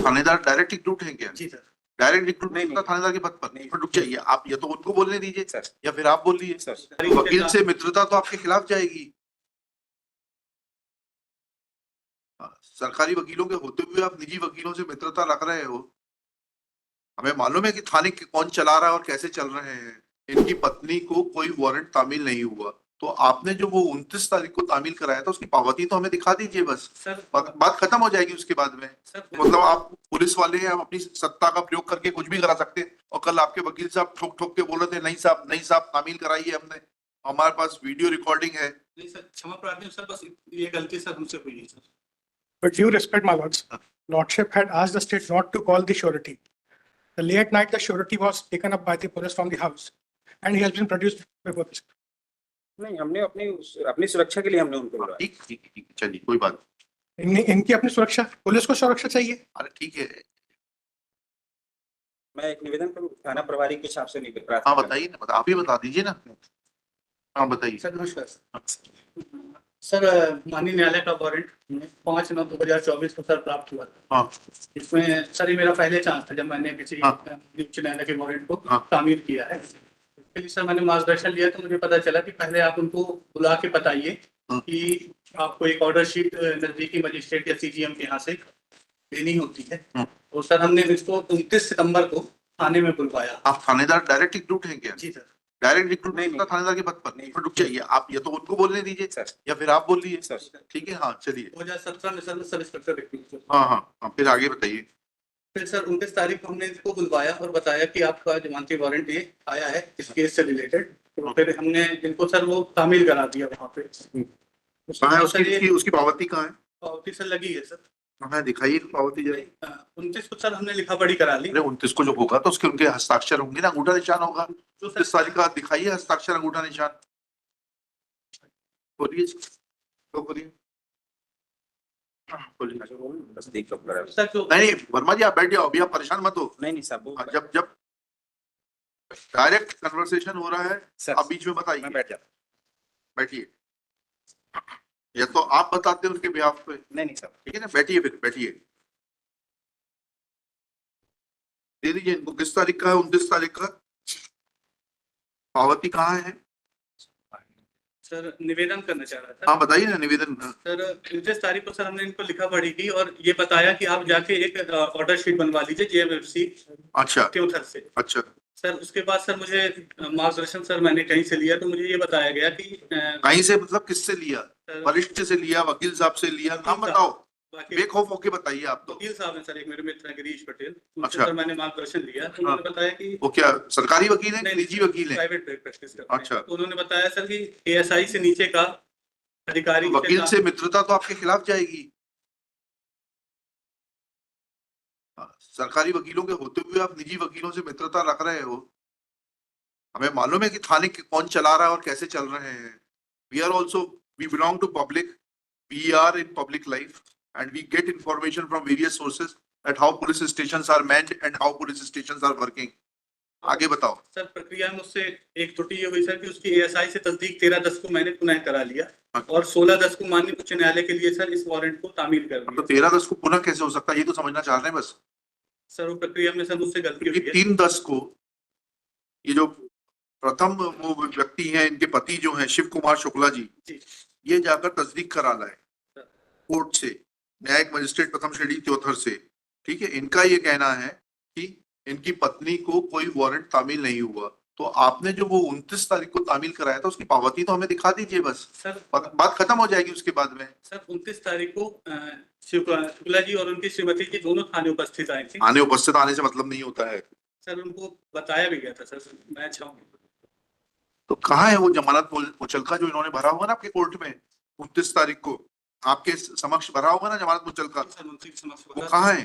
थानेदार direct recruit है क्या? जी सर। डायरेक्ट रिक्रूट नहीं, नहीं नहीं। थानेदार के पद पर? नहीं। पर रुक जाइए, आप या तो उनको बोलने दीजिए सर। या फिर आप बोलिए सर। वकील से मित्रता तो आपके खिलाफ जाएगी। सरकारी वकीलों के होते हुए आप निजी वकीलों से मित्रता रख रहे हो। हमें मालूम है कि थाने कौन चला रहा है और कैसे चल रहे हैं। इनकी पत्नी को कोई वारंट तामील नहीं हुआ, तो आपने जो वो 29 तारीख को तामील कराया था उसकी पावती तो हमें दिखा दीजिए बस। सर। बात खत्म हो जाएगी उसके बाद में। सर। मतलब आप पुलिस वाले हैं, आप अपनी सत्ता का प्रयोग करके कुछ भी करा सकते हैं। और कल आपके वकील साहब ठोक ठोक के बोल रहे थे नहीं साहब, नहीं साहब, तामील कराई है हमने, हमारे पास वीडियो रिकॉर्डिंग है। नहीं सर, क्षमा प्रार्थी हूँ सर, बस ये गलती सर हमसे हुई है sir. With due respect, my lords, Lordship had asked the state not to call the surety. The late night, the surety was taken up by the police from the house, and he has been produced before this. नहीं, हमने अपनी सुरक्षा के लिए हमने उनको बुलाया। ठीक ठीक ठीक, चलिए कोई बात। इनकी अपनी सुरक्षा, पुलिस को सुरक्षा चाहिए। अरे ठीक है, मैं एक निवेदन करूँ थाना प्रभारी के हिसाब से निवेदन। हाँ बताइए ना, आप ही बता दीजिए ना। हाँ बताइए। सर नमस्कार सर, माननीय न्यायालय का वारंट 5/9/2024 को सर प्राप्त हुआ था। हाँ इसमें सर ये मेरा पहले चांस था जब मैंने किसी हाँ। उच्च न्यायालय के वारंट को हाँ। तामील किया है। इसके लिए सर मैंने मार्गदर्शन लिया तो मुझे पता चला कि पहले आप उनको बुला के बताइए हाँ। कि आपको एक ऑर्डर शीट नजदीकी मजिस्ट्रेट या सीजीएम के यहाँ से लेनी होती है। हाँ। तो सर हमने इसको 29 सितंबर को थाने में बुलवाया। आप थानेदार डायरेक्ट रिक्रूट हैं क्या? जी सर। डायरेक्ट रिक्रूट नहीं, नहीं नहीं। थानेदार के पद पर? नहीं। पर रुक जाइए, आप या तो उनको बोलने दीजिए सर। या फिर आप बोलिए सर। ठीक है। हाँ चलिए। 2017 में सर सब इंस्पेक्टर रिक्रूट। हाँ हाँ हाँ, फिर आगे बताइए। फिर सर 29 तारीख को हमने इसको बुलवाया और बताया कि आपका जमानती वारंट ये आया है इस केस से रिलेटेड। तो फिर हमने इनको सर वो तामील करा दिया वहाँ पे। कहाँ है उसकी पावती कहाँ है? पावती सर लगी है सर। हाँ दिखाइए पावती जरा। 29 को सर हमने लिखा पढ़ी करा ली। अरे 29 को जो होगा तो उसके उनके हस्ताक्षर होंगे ना, अंगूठा निशान होगा। तो 29 तारीख का दिखाइए हस्ताक्षर, अंगूठा निशान। बोलिए तो बोलिए। बस देख लो करा। सर जो नहीं वर्मा जी, आप बैठ जाओ अभी, आप परेशान मत हो। नहीं साहब, जब जब डायरेक्ट कन्वर्सेशन हो रहा है सर, आप बीच में मैं बताइए। बैठ जाता। बैठिए, या तो आप बताते हैं उसके बिहाफ पे। नहीं साहब, ठीक है ना, बैठिए फिर बैठिए। दे दीजिए इनको। किस तारीख का है? 29 तारीख का। पावती कहाँ है? सर निवेदन करना चाह रहा था। हाँ बताइए ना निवेदन। सर 29 तारीख को सर हमने इनको लिखा पढ़ी की और ये बताया कि आप जाके एक ऑर्डर शीट बनवा लीजिए जेएमएफसी अच्छा त्योथर से। अच्छा। सर उसके बाद सर मुझे मार्गदर्शन सर मैंने कहीं से लिया तो मुझे ये बताया गया कि कहीं से मतलब किससे लिया? वरिष्ठ से लिया, वकील साहब से लिया? नाम बताओ, बाकी बेखौफ होके बताइए आप तो। वकील साहब हैं सर, एक मेरे मित्र हैं गिरीश पटेल, उनसे अच्छा। सर मैंने मार्गदर्शन लिया तो उन्होंने बताया कि वो क्या सरकारी वकील है, निजी वकील है? प्राइवेट प्रैक्टिस करते हैं। अच्छा। तो उन्होंने बताया सर कि एएसआई से नीचे का अधिकारी वकील से मित्रता तो आपके खिलाफ जाएगी। सरकारी वकीलों के होते हुए आप निजी वकीलों से मित्रता रख रहे हो। हमें मालूम है कि थाने कौन चला रहा है और कैसे चल रहे हैं। We are also, we belong to public, we are in public life and we get information from various sources at how police stations are manned and how police stations are working. आगे बताओ। Sir प्रक्रिया में उससे एक त्रुटि ये हुई sir कि उसकी एएसआई से तस्दीक 13/10 को मैंने पुनः करा लिया और 16/10 को माननीय उच्च न्यायालय के लिए सर इस वारंट को तामील कर दिया। तो 13/10 को पुनः कैसे हो सकता है, ये तो समझना चाह रहे हैं बस। सर वो प्रक्रिया में सर मुझसे गलती हुई है। 3/10 को ये जो प्रथम वो व्यक्ति हैं, इनके पति जो हैं शिव कुमार शुक्ला जी, ये जाकर तस्दीक करा लाए कोर्ट से, न्यायिक मजिस्ट्रेट प्रथम श्रेणी त्योथर से। ठीक है, इनका ये कहना है कि इनकी पत्नी को कोई वारंट तामील नहीं हुआ, तो आपने जो वो 29 तारीख को तामील कराया था उसकी पावती तो हमें दिखा दीजिए बस। सर बात खत्म हो जाएगी उसके बाद में। सर 29 तारीख को शुक्ला जी और उनकी श्रीमती जी दोनों थाने उपस्थित आए थे। आने उपस्थित आने से मतलब नहीं होता है। सर उनको बताया भी गया था सर, मैं चाहूंगा। तो कहाँ है वो जमानत मुचलका जो इन्होंने भरा होगा ना आपके कोर्ट में 29 तारीख को? आपके समक्ष भरा होगा ना जमानत मुचलका, सर उनकी समझ वो कहाँ है?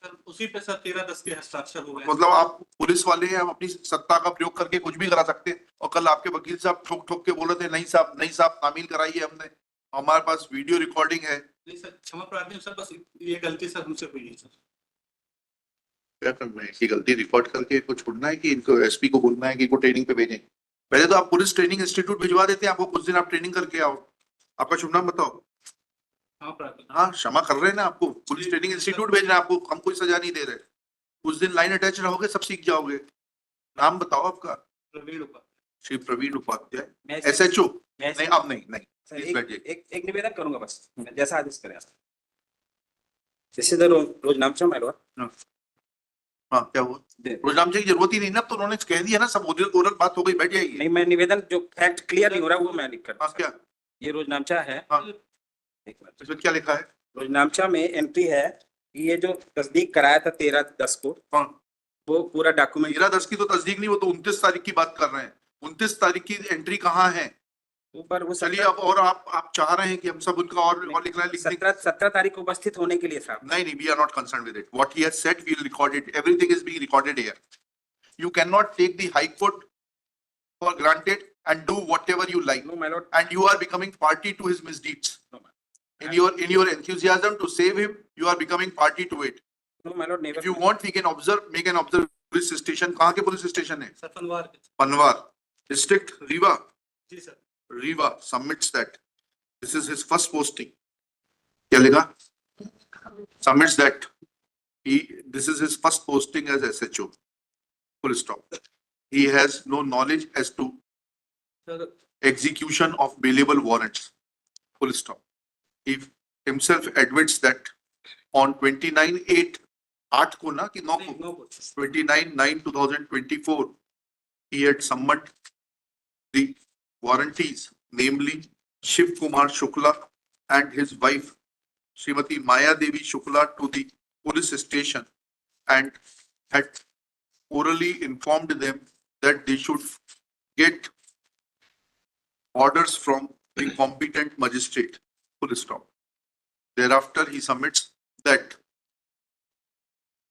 सर उसी पे सर 13/10 के हस्ताक्षर हो गए। मतलब आप पुलिस वाले हैं, आप अपनी सत्ता का प्रयोग करके कुछ भी करा सकते हैं। और कल आपके वकील साहब ठोक ठोक के बोल रहे थे नहीं साहब, नहीं साहब, तामील कराई है हमने, हमारे पास वीडियो रिकॉर्डिंग है। नहीं सर, क्षमा प्रार्थी हूँ सर, बस ये गलती सर हमसे हुई है सर। क्या करना है, इसकी गलती रिकॉर्ड करके इनको छोड़ना है कि इनको एसपी को बोलना है कि इनको ट्रेनिंग पे भेजें? पहले तो आप पुलिस ट्रेनिंग इंस्टीट्यूट भिजवा देते हैं, आपको कुछ दिन आप ट्रेनिंग करके आओ। आपका शुभ नाम बताओ। हाँ प्रार्थना। हाँ क्षमा कर रहे हैं ना, आपको पुलिस ट्रेनिंग इंस्टीट्यूट भेज रहे हैं, आपको हम कोई सजा नहीं दे रहे। कुछ दिन लाइन अटैच रहोगे सब सीख जाओगे। नाम बताओ आपका। प्रवीण उपाध्याय। श्री प्रवीण उपाध्याय, मैं SHO। मैं नहीं अब नहीं सर, प्लीज एक, बैठिए। एक निवेदन करूंगा बस, जैसा आदेश करें आप। जैसे तो रोज नामचा मैडवा हाँ क्या हुआ, रोज नाम की जरूरत ही नहीं ना, अब तो उन्होंने कह दिया ना, सब ओरल बात हो गई, बैठ जाइए। नहीं, मैं निवेदन जो फैक्ट क्लियर नहीं हो रहा वो मैं लिख कर। हाँ क्या, ये रोज नामचा है। हाँ एक मिनट। इसमें क्या लिखा है? रोज नामचा में एंट्री है कि ये जो तस्दीक कराया था 13/10 को, हाँ वो पूरा डॉक्यूमेंट 13/10 की तो तस्दीक नहीं, वो तो 29 तारीख की बात कर रहे हैं। 29 तारीख की एंट्री कहाँ है? ऊपर वो चलिए अब, और आप चाह रहे हैं कि हम सब उनका और लिखना है, लिख दें। 17 तारीख को उपस्थित होने के लिए साहब। नहीं नहीं, we are not concerned with it. What he has said, we will record it. Everything is being recorded here. You cannot take the High Court for granted and do whatever you like. No my lord, And you are becoming party to his misdeeds. No In your enthusiasm to save him, you are becoming party to it. My Lord, If you want, we can make an observe police station. कहाँ के police station है? सफनवार। Panwar district, Rewa. जी sir. Rewa submits that. This is his first posting. क्या लिखा? Submits that. This is his first posting as SHO. Full stop. He has no knowledge as to sir execution of bailable warrants. Full stop. He himself admits that on 29/8, 8 को ना कि 9 को, 29/9/2024, he had summoned the warranties, namely Shiv Kumar Shukla and his wife Srimati Maya Devi Shukla, to the police station and had orally informed them that they should get orders from the competent magistrate. Full stop. Thereafter, he submits that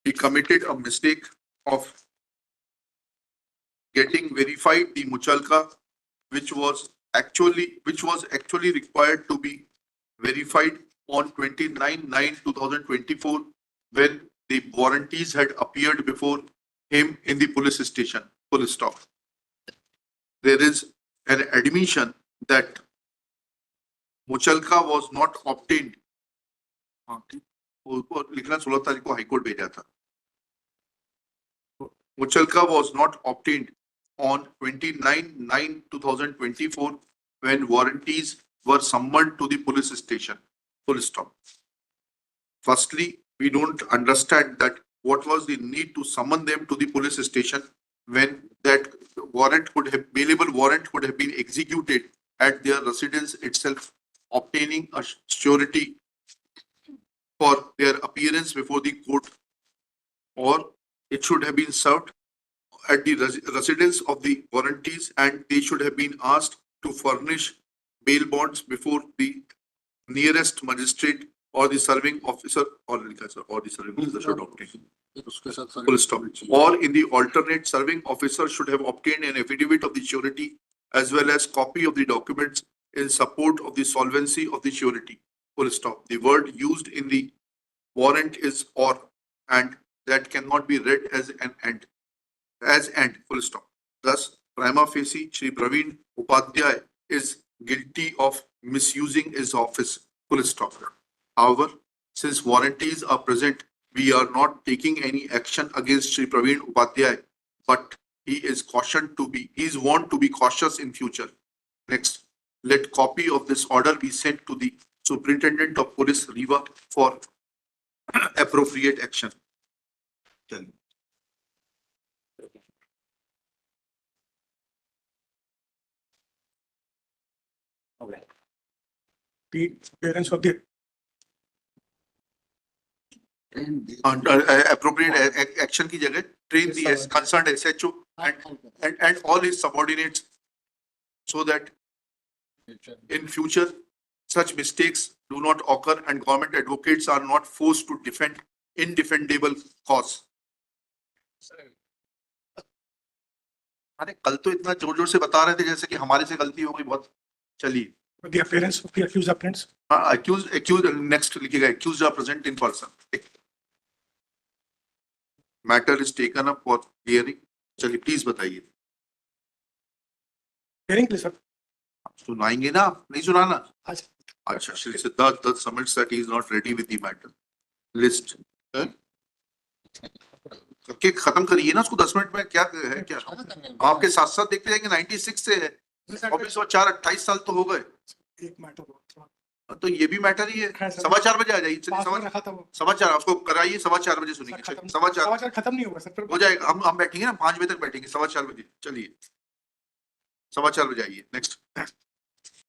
he committed a mistake of getting verified the Muchalka, which was actually required to be verified on 29/9/2024, when the warranties had appeared before him in the police station. Full stop. There is an admission that Muchalka was not obtained. हाँ, ठीक। वो लिखना 16 तारीख को high court भेजा था। Muchalka was not obtained on 29/9/2024 when warranties were summoned to the police station. Full stop. Firstly, we don't understand that what was the need to summon them to the police station when that bailable warrant could have been executed at their residence itself, obtaining a surety for their appearance before the court, or it should have been served at the residence of the warranties, and they should have been asked to furnish bail bonds before the nearest magistrate or the serving officer, or the serving officer should obtain. Full stop. Or in the alternate, serving officer should have obtained an affidavit of the surety as well as copy of the documents in support of the solvency of the surety. Full stop. The word used in the warrant is or, and that cannot be read as an and. As and, full stop. Thus, prima facie, Shri Praveen Upadhyay is guilty of misusing his office. Full stop. However, since warranties are present, we are not taking any action against Shri Praveen Upadhyay, but he is warned to be cautious in future. Next, let copy of this order be sent to the Superintendent of Police, Rewa, for appropriate action. The parents of the Appropriate action की जगह train the concerned SHO and all his subordinates, so that in future such mistakes do not occur and government advocates are not forced to defend indefendable cause. अरे कल तो इतना जोर जोर से बता रहे थे जैसे कि हमारे से गलती हो गई बहुत। चलिए, the appearance of the accused applicants. हाँ, accused next लिखिएगा, accused are present in person. Matter is taken up for hearing. चलिए प्लीज बताइए। Hearing, please, sir. सुनाएंगे ना आप, नहीं सुनाना? आज अच्छा, Shri Siddharth Dutt submits that he is not ready with the matter list. करके खत्म करिए ना उसको 10 मिनट में, क्या है क्या आपके साथ साथ देखते जाएंगे 96 से है ऑफिस 28 साल तो हो गए, एक मैटर तो ये भी मैटर ही है। है सर। 4:15 बजे आ जाइए, चलिए पास में रखा था वो 4:15 उसको कराइए, 4:15 बजे सुनिए, खत्म 4:15 समाचार खत्म नहीं होगा सर फिर हो जाएगा। हम बैठेंगे ना 5 बजे तक बैठेंगे, 4:15 बजे चलिए 4:15 बजे आइए। नेक्स्ट